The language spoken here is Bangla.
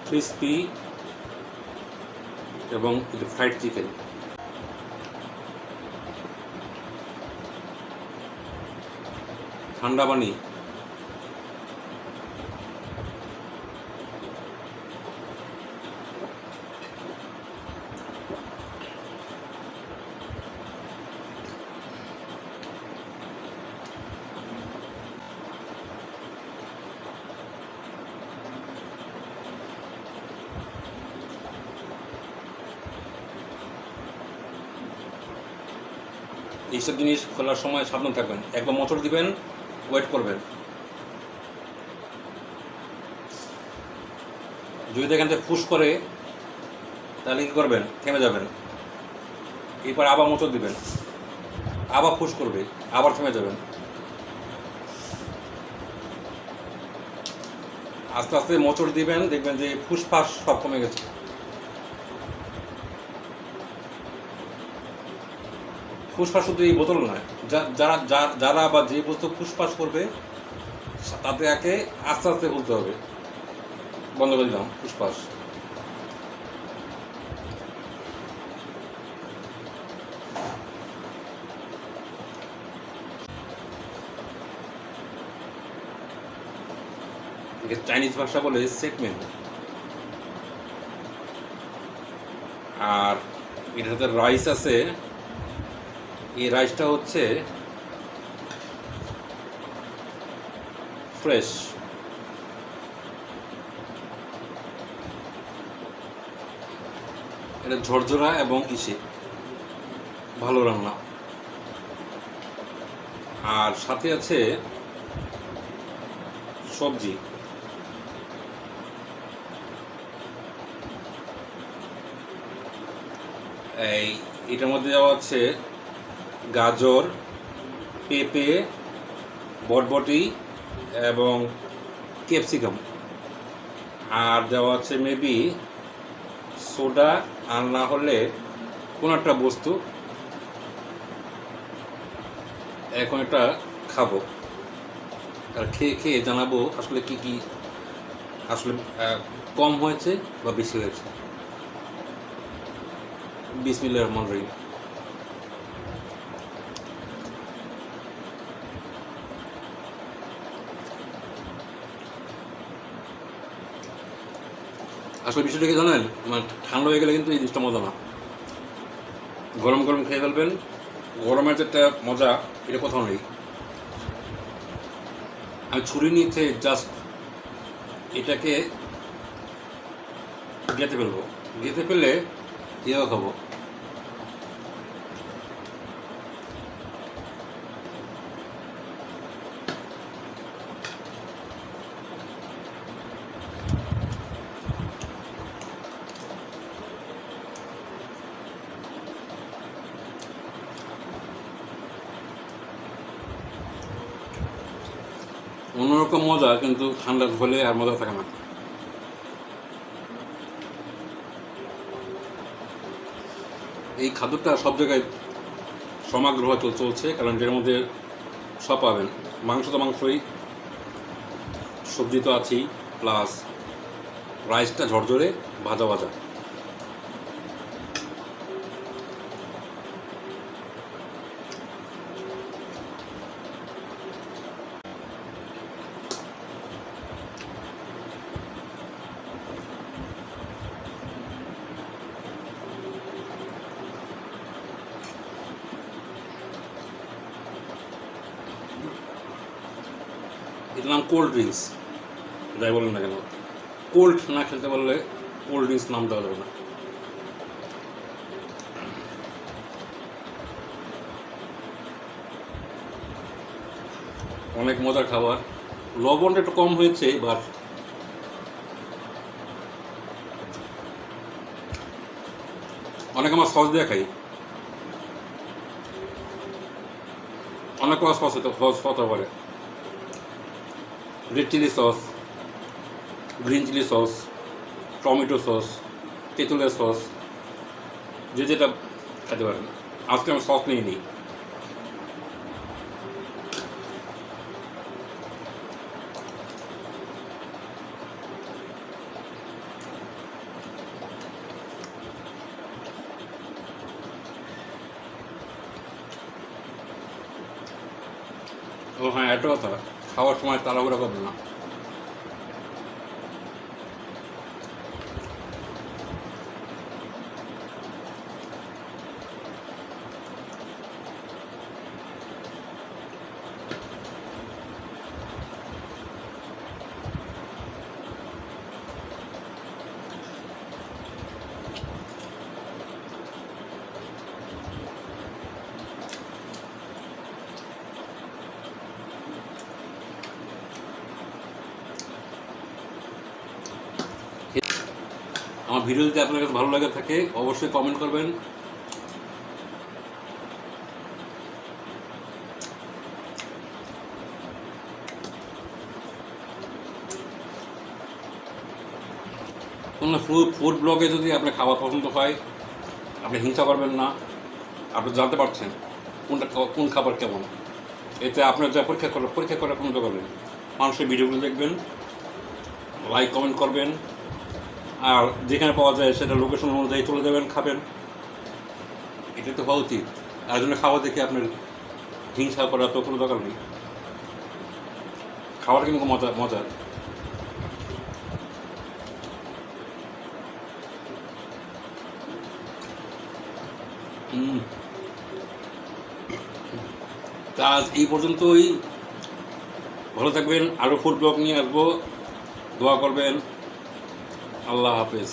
ক্রিসপি এবং ফ্রাইড চিকেন। ঠান্ডা পানি এইসব জিনিস খোলার সময় সাবধান থাকবেন। একবার মোটর দিবেন, ওয়েট করবেন। যদি দেখেন যে ফুস করে, তাহলে কী করবেন? থেমে যাবেন। এরপর আবার মোটর দিবেন, আবার ফুস করবে, আবার থেমে যাবেন। আস্তে আস্তে মোটর দিবেন, দেখবেন যে ফুসফাস সব কমে গেছে। ফুসফাস শুধু এই বোতল নয়, যারা বা যে বস্তু ফুসফাস করবে তাদেরকে আস্তে আস্তে বলতে হবে, বন্ধ করে দিলাম ফুসফাস। চাইনিজ ভাষা বলে সেটমেন্ট। আর এটার সাথে রাইস আছে, এই রাইসটা হচ্ছে ফ্রেশ। এটা ঝরঝরা এবং ভালো রান্না। আর সাথে আছে সবজি। এটার মধ্যে দেওয়া আছে গাজর, পেঁপে, বরবটি এবং ক্যাপসিকাম। আর দেওয়া আছে মেবি সোডা, আর না হলে কোনো একটা বস্তু। এখন এটা খাবো, আর খেয়ে খেয়ে জানাবো আসলে কি কি আসলে কম হয়েছে বা বেশি হয়েছে। বিসমিল্লাহির রহমানির রহিম। আসলে বিষয়টা কি জানেন, মানে ঠান্ডা হয়ে গেলে কিন্তু এই জিনিসটা মজা না। গরম গরম খেয়ে ফেলবেন, গরমের যেটা মজা এটা কোথাও নেই। আমি ছুরি নিয়েছে জাস্ট এটাকে গেঁথে ফেলবো, গেঁথে ফেলে ইয়েও খাবো। অন্যরকম মজা, কিন্তু ঠান্ডা হলে আর মজা থাকে না। এই খাদ্যটা সব জায়গায় সমাগ্রহ চলছে, কারণ এর মধ্যে সব পাবেন। মাংস তো মাংসই, সবজি তো আছেই, প্লাস রাইসটা ঝরঝরে ভাজা ভাজা। এটার নাম কোল্ড ড্রিঙ্কস, যাই বলেন না কেন। কোল্ড না খেলতে পারলে কোল্ড ড্রিঙ্কস নাম দেওয়া যাবে না। অনেক মজার খাবার। লবণটা একটু কম হয়েছে এবার। অনেক আমার সস দিয়ে খাই, অনেক সস হতে পারে। Red chilli sauce, green chilli sauce, tomato sauce, তেঁতুলের সস, যে যেটা খেতে পারেন। আজকে আমি সস নিয়ে নিই। হ্যাঁ, একটা কথা, খাওয়ার সময় তাড়াহুড়া করবে না। আমার ভিডিও যদি আপনার কাছে ভালো লাগে থাকে অবশ্যই কমেন্ট করবেন। কোনো ফুড ব্লগে যদি আপনার খাবার পছন্দ হয়, আপনি হিংসা করবেন না। আপনি জানতে পারছেন কোন খাবার কেমন। এতে আপনার যা পরীক্ষা করার কোনো দরকার নেই। মানুষের ভিডিওগুলো দেখবেন, লাইক কমেন্ট করবেন, আর যেখানে পাওয়া যায় সেটা লোকেশন অনুযায়ী চলে যাবেন, খাবেন। এটা তো হওয়া উচিত। তার জন্য খাওয়া দেখে আপনার হিংসা করার তো কোনো দরকার নেই। খাওয়ার কিন্তু মজা। তা আজ এই পর্যন্তই। ভালো থাকবেন। আরও ফুড ব্লগ নিয়ে আসবো। দোয়া করবেন। আল্লাহ হাফেজ।